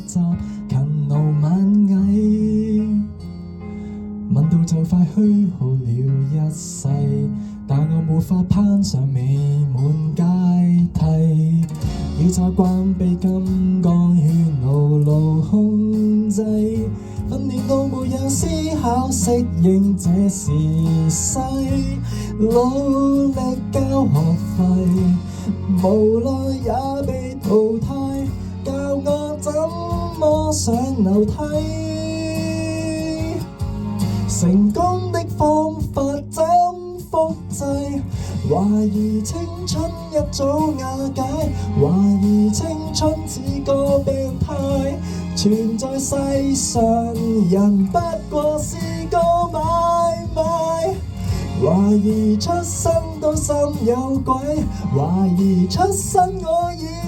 習，勤勞晚藝，問到就快虛耗了一世，但我無法攀上美滿階梯，要習慣被金剛圈牢牢控制，訓練到沒有思考，適應這時勢，努力交學費，無奈也被淘汰，教我怎麼上樓梯，成功的方法怎複製？懷疑青春一早瓦解，懷疑青春似個病態，存在世上人不過是個買賣，懷疑出生都心有鬼，懷疑出生我已